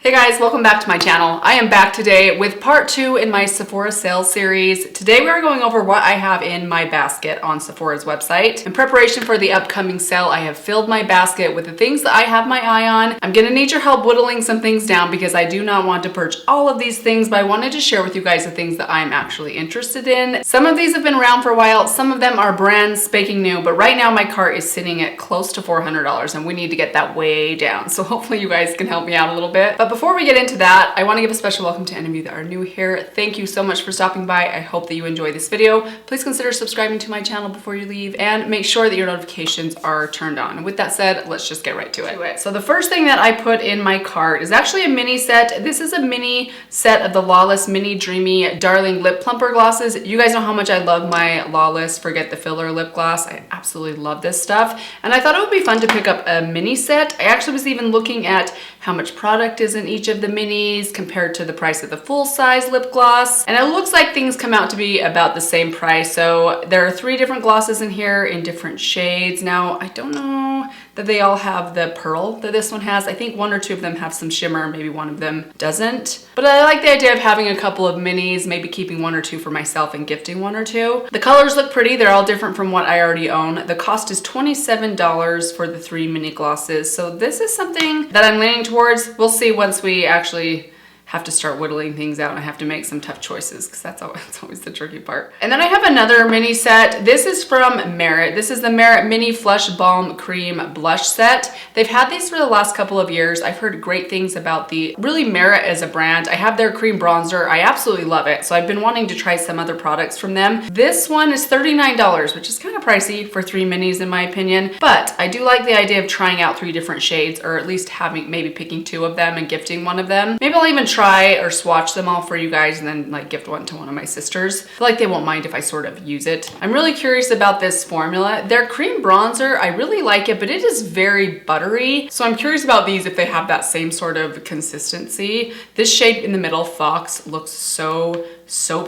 Hey guys, welcome back to my channel. I am back today with part 2 in my Sephora Sale series. Today we are going over what I have in my basket on Sephora's website. In preparation for the upcoming sale, I have filled my basket with the things that I have my eye on. I'm gonna need your help whittling some things down because I do not want to purchase all of these things, but I wanted to share with you guys the things that I'm actually interested in. Some of these have been around for a while, some of them are brand spanking new, but right now my cart is sitting at close to $400 and we need to get that way down. So hopefully you guys can help me out a little bit. But before we get into that, I want to give a special welcome to any of you that are new here. Thank you so much for stopping by. I hope that you enjoy this video. Please consider subscribing to my channel before you leave and make sure that your notifications are turned on. And with that said, let's just get right to it. So the first thing that I put in my cart is actually a mini set. This is a mini set of the Lawless Mini Dreamy Darling Lip Plumper glosses. You guys know how much I love my Lawless Forget the Filler lip gloss. I absolutely love this stuff. And I thought it would be fun to pick up a mini set. I actually was even looking at how much product is in each of the minis compared to the price of the full-size lip gloss. And it looks like things come out to be about the same price. So there are 3 different glosses in here in different shades. Now, I don't know that they all have the pearl that this one has. I think 1 or 2 of them have some shimmer, maybe 1 of them doesn't. But I like the idea of having a couple of minis, maybe keeping 1 or 2 for myself and gifting 1 or 2. The colors look pretty. They're all different from what I already own. The cost is $27 for the 3 mini glosses. So this is something that I'm leaning towards. We'll see once we actually have to start whittling things out and I have to make some tough choices because that's always the tricky part. And then I have another mini set. This is from Meritt. This is the Meritt Mini Flush Balm Cream Blush Set. They've had these for the last couple of years. I've heard great things about the Meritt as a brand. I have their cream bronzer. I absolutely love it. So I've been wanting to try some other products from them. This one is $39, which is kind of pricey for 3 minis in my opinion, but I do like the idea of trying out 3 different shades, or at least maybe picking 2 of them and gifting 1 of them. Maybe I'll even try or swatch them all for you guys and then like gift 1 to one of my sisters. I feel like they won't mind if I sort of use it. I'm really curious about this formula. Their cream bronzer, I really like it, but it is very buttery. So I'm curious about these if they have that same sort of consistency. This shade in the middle, Fox, looks so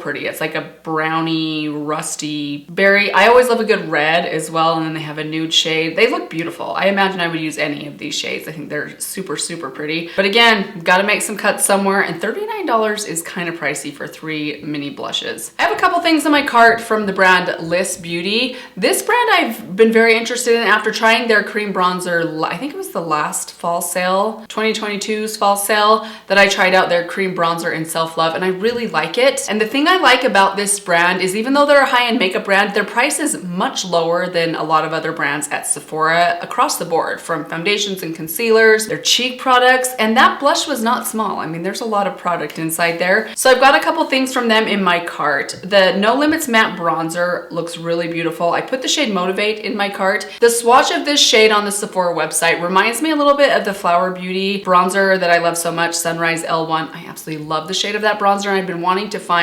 pretty. It's like a brownie, rusty berry. I always love a good red as well, and then they have a nude shade. They look beautiful. I imagine I would use any of these shades. I think they're super pretty. But again, gotta make some cuts somewhere, and $39 is kind of pricey for 3 mini blushes. I have a couple things in my cart from the brand Liss Beauty. This brand I've been very interested in after trying their cream bronzer. I think it was the last fall sale, 2022's fall sale, that I tried out their cream bronzer in Self Love, and I really like it. And the thing I like about this brand is even though they're a high-end makeup brand, their price is much lower than a lot of other brands at Sephora across the board, from foundations and concealers, their cheek products, and that blush was not small. I mean, there's a lot of product inside there. So I've got a couple things from them in my cart. The No Limits Matte Bronzer looks really beautiful. I put the shade Motivate in my cart. The swatch of this shade on the Sephora website reminds me a little bit of the Flower Beauty bronzer that I love so much, Sunrise L1. I absolutely love the shade of that bronzer, and I've been wanting to find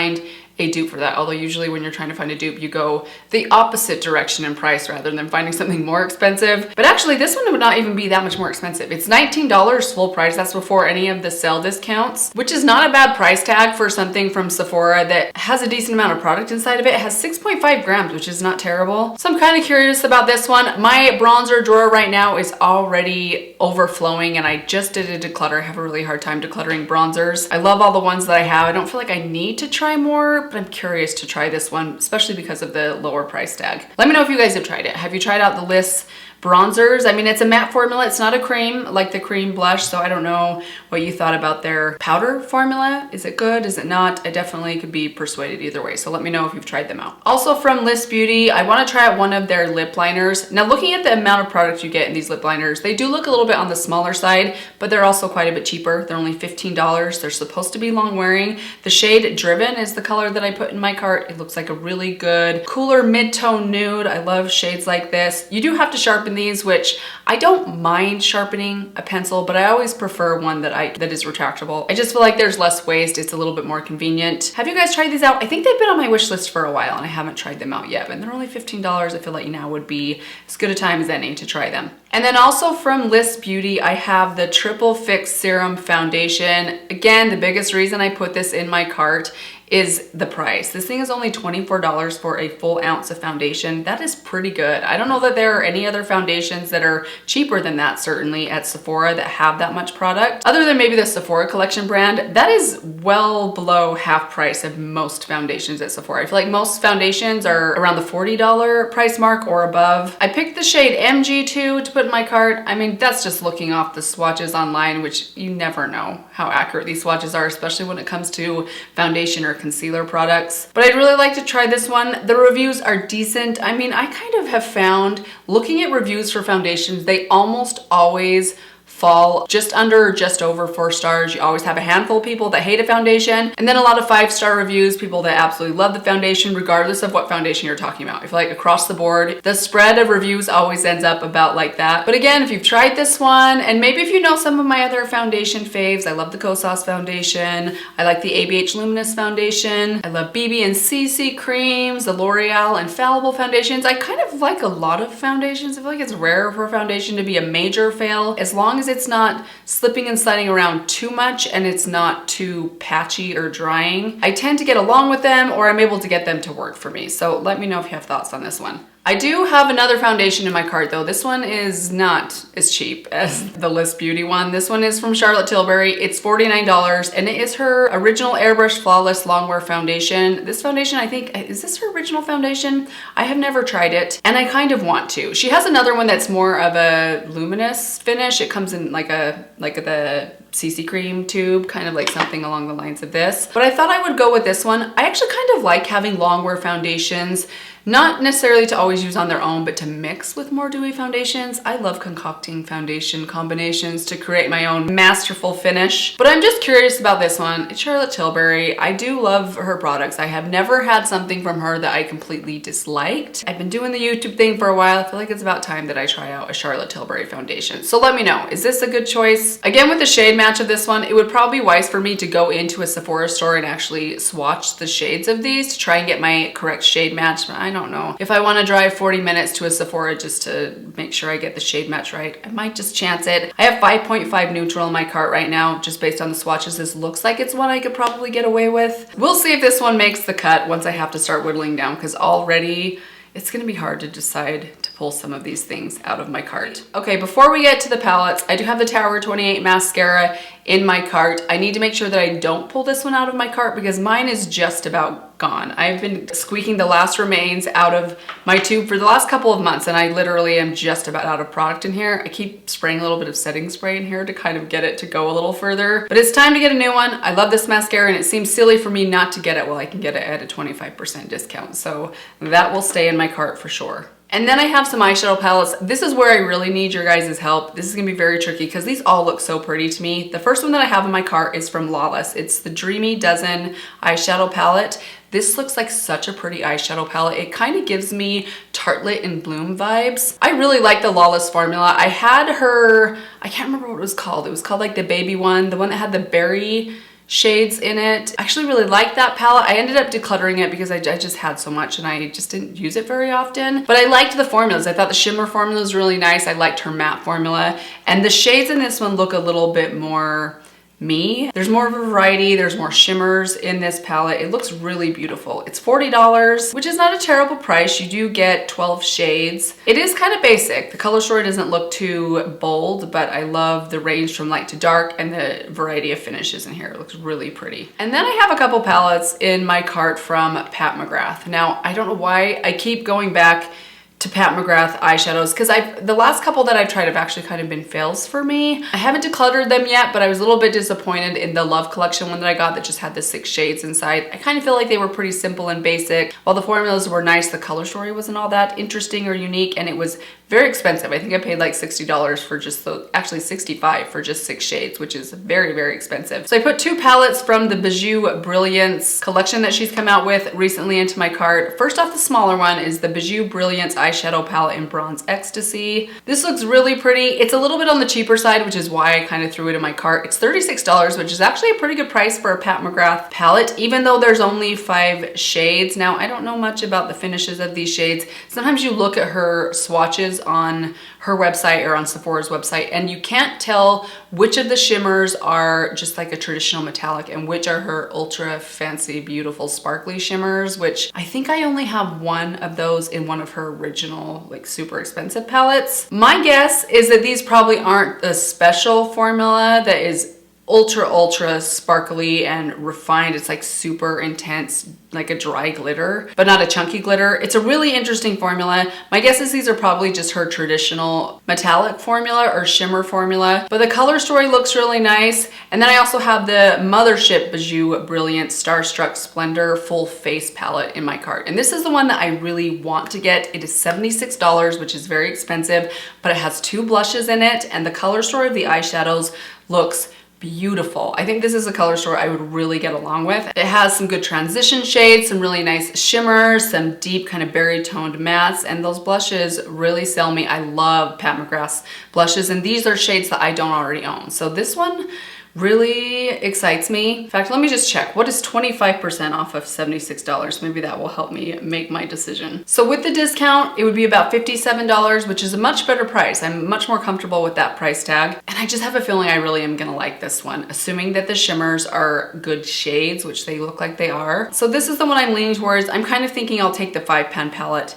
a dupe for that, although usually when you're trying to find a dupe you go the opposite direction in price rather than finding something more expensive. But actually this one would not even be that much more expensive. It's $19 full price. That's before any of the sale discounts, which is not a bad price tag for something from Sephora that has a decent amount of product inside of it. It has 6.5 grams, which is not terrible. So I'm kind of curious about this one. My bronzer drawer right now is already overflowing and I just did a declutter. I have a really hard time decluttering bronzers. I love all the ones that I have. I don't feel like I need to try more, but I'm curious to try this one, especially because of the lower price tag. Let me know if you guys have tried it. Have you tried out the Liss bronzers? I mean, it's a matte formula. It's not a cream like the cream blush, so I don't know what you thought about their powder formula. Is it good? Is it not? I definitely could be persuaded either way, so let me know if you've tried them out. Also from Liss Beauty, I want to try out one of their lip liners. Now, looking at the amount of product you get in these lip liners, they do look a little bit on the smaller side, but they're also quite a bit cheaper. They're only $15. They're supposed to be long wearing. The shade Driven is the color that I put in my cart. It looks like a really good, cooler mid-tone nude. I love shades like this. You do have to sharpen these, which I don't mind sharpening a pencil, but I always prefer one that is retractable. I just feel like there's less waste. It's a little bit more convenient. Have you guys tried these out? I think they've been on my wish list for a while and I haven't tried them out yet, but they're only $15. I feel like now would be as good a time as any to try them. And then also from Liss Beauty, I have the Triple Fix Serum Foundation. Again, the biggest reason I put this in my cart is the price. This thing is only $24 for a full ounce of foundation. That is pretty good. I don't know that there are any other foundations that are cheaper than that, certainly at Sephora, that have that much product. Other than maybe the Sephora Collection brand, that is well below half price of most foundations at Sephora. I feel like most foundations are around the $40 price mark or above. I picked the shade MG2 to put in my cart. I mean, that's just looking off the swatches online, which you never know how accurate these swatches are, especially when it comes to foundation or concealer products. But I'd really like to try this one. The reviews are decent. I mean, I kind of have found, looking at reviews for foundations, they almost always fall just under or just over 4 stars. You always have a handful of people that hate a foundation, and then a lot of 5-star reviews, people that absolutely love the foundation regardless of what foundation you're talking about. I feel like across the board, the spread of reviews always ends up about like that. But again, if you've tried this one, and maybe if you know some of my other foundation faves, I love the Kosas foundation, I like the ABH Luminous foundation, I love BB and CC creams, the L'Oreal Infallible foundations. I kind of like a lot of foundations. I feel like it's rare for a foundation to be a major fail, as long as it's not slipping and sliding around too much and it's not too patchy or drying. I tend to get along with them, or I'm able to get them to work for me. So let me know if you have thoughts on this one. I do have another foundation in my cart though. This one is not as cheap as the Liss Beauty one. This one is from Charlotte Tilbury. It's $49 and it is her original Airbrush Flawless Longwear foundation. This foundation, I think, is this her original foundation? I have never tried it and I kind of want to. She has another one that's more of a luminous finish. It comes in like the CC cream tube, kind of like something along the lines of this. But I thought I would go with this one. I actually kind of like having longwear foundations, not necessarily to always use on their own, but to mix with more dewy foundations. I love concocting foundation combinations to create my own masterful finish. But I'm just curious about this one. It's Charlotte Tilbury. I do love her products. I have never had something from her that I completely disliked. I've been doing the YouTube thing for a while. I feel like it's about time that I try out a Charlotte Tilbury foundation. So let me know, is this a good choice? Again, with the shade match of this one, it would probably be wise for me to go into a Sephora store and actually swatch the shades of these to try and get my correct shade match. But I don't know. If I want to drive 40 minutes to a Sephora just to make sure I get the shade match right, I might just chance it. I have 5.5 neutral in my cart right now, just based on the swatches. This looks like it's one I could probably get away with. We'll see if this one makes the cut once I have to start whittling down, because already it's gonna be hard to decide to pull some of these things out of my cart. Okay, before we get to the palettes, I do have the Tower 28 mascara in my cart. I need to make sure that I don't pull this one out of my cart because mine is just about gone. I've been squeaking the last remains out of my tube for the last couple of months and I literally am just about out of product in here. I keep spraying a little bit of setting spray in here to kind of get it to go a little further, but it's time to get a new one. I love this mascara and it seems silly for me not to get it. Well, I can get it at a 25% discount, so that will stay in my cart for sure. And then I have some eyeshadow palettes. This is where I really need your guys' help. This is gonna be very tricky because these all look so pretty to me. The first one that I have in my cart is from Lawless. It's the Dreamy Dozen eyeshadow palette. This looks like such a pretty eyeshadow palette. It kind of gives me Tartlet and Bloom vibes. I really like the Lawless formula. I had her, I can't remember what it was called. It was called like the baby one, the one that had the berry shades in it. I actually really like that palette. I ended up decluttering it because I just had so much and I just didn't use it very often. But I liked the formulas. I thought the shimmer formula was really nice. I liked her matte formula. And the shades in this one look a little bit more me. There's more of a variety. There's more shimmers in this palette. It looks really beautiful. It's $40, which is not a terrible price. You do get 12 shades. It is kind of basic. The color story doesn't look too bold, but I love the range from light to dark and the variety of finishes in here. It looks really pretty. And then I have a couple palettes in my cart from Pat McGrath. Now, I don't know why I keep going back to Pat McGrath eyeshadows because the last couple that I've tried have actually kind of been fails for me. I haven't decluttered them yet, but I was a little bit disappointed in the Love Collection one that I got that just had the 6 shades inside. I kind of feel like they were pretty simple and basic. While the formulas were nice, the color story wasn't all that interesting or unique, and it was very expensive. I think I paid like $60 for just actually $65 for just 6 shades, which is very, very expensive. So I put 2 palettes from the Bijou Brilliance collection that she's come out with recently into my cart. First off, the smaller one is the Bijou Brilliance eyeshadow palette in Bronze Ecstasy. This looks really pretty. It's a little bit on the cheaper side, which is why I kind of threw it in my cart. It's $36, which is actually a pretty good price for a Pat McGrath palette, even though there's only 5 shades. Now, I don't know much about the finishes of these shades. Sometimes you look at her swatches on her website or on Sephora's website, and you can't tell which of the shimmers are just like a traditional metallic and which are her ultra fancy, beautiful, sparkly shimmers, which I think I only have one of those in one of her original, like super expensive palettes. My guess is that these probably aren't a special formula that is ultra sparkly and refined. It's like super intense, like a dry glitter, but not a chunky glitter. It's a really interesting formula. My guess is these are probably just her traditional metallic formula or shimmer formula, but the color story looks really nice. And then I also have the Mothership Bijou Brilliant Starstruck Splendor Full Face Palette in my cart. And this is the one that I really want to get. It is $76, which is very expensive, but it has 2 blushes in it, and the color story of the eyeshadows looks beautiful. I think this is a color story I would really get along with. It has some good transition shades, some really nice shimmers, some deep kind of berry toned mattes, and those blushes really sell me. I love Pat McGrath's blushes, and these are shades that I don't already own. So this one really excites me. In fact, let me just check. What is 25% off of $76? Maybe that will help me make my decision. So with the discount, it would be about $57, which is a much better price. I'm much more comfortable with that price tag. And I just have a feeling I really am gonna like this one, assuming that the shimmers are good shades, which they look like they are. So this is the one I'm leaning towards. I'm kind of thinking I'll take the 5-pan palette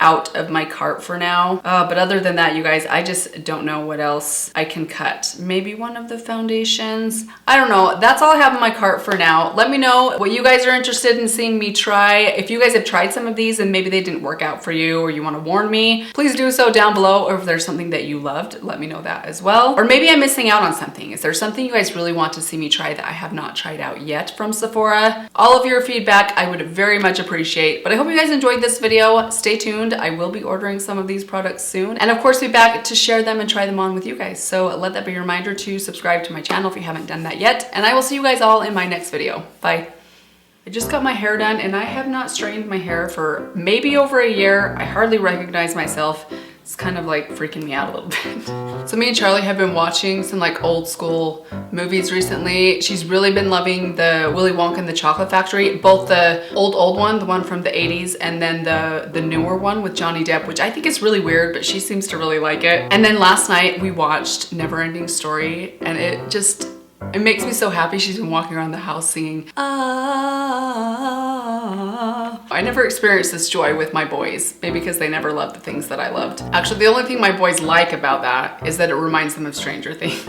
out of my cart for now. But other than that, you guys, I just don't know what else I can cut. Maybe one of the foundations. I don't know. That's all I have in my cart for now. Let me know what you guys are interested in seeing me try. If you guys have tried some of these and maybe they didn't work out for you, or you want to warn me, please do so down below. Or if there's something that you loved, let me know that as well. Or maybe I'm missing out on something. Is there something you guys really want to see me try that I have not tried out yet from Sephora? All of your feedback I would very much appreciate. But I hope you guys enjoyed this video. Stay tuned. I will be ordering some of these products soon, and of course be back to share them and try them on with you guys. So let that be a reminder to subscribe to my channel if you haven't done that yet, and I will see you guys all in my next video. Bye. I just got my hair done, and I have not straightened my hair for maybe over a year. I hardly recognize myself. It's kind of like freaking me out a little bit. So me and Charlie have been watching some like old school movies recently. She's really been loving the Willy Wonka and the Chocolate Factory, both the old one, the one from the 80s, and then the newer one with Johnny Depp, which I think is really weird, but she seems to really like it. And then last night we watched Neverending Story, and it makes me so happy. She's been walking around the house singing, ah. I never experienced this joy with my boys, maybe because they never loved the things that I loved. Actually, the only thing my boys like about that is that it reminds them of Stranger Things.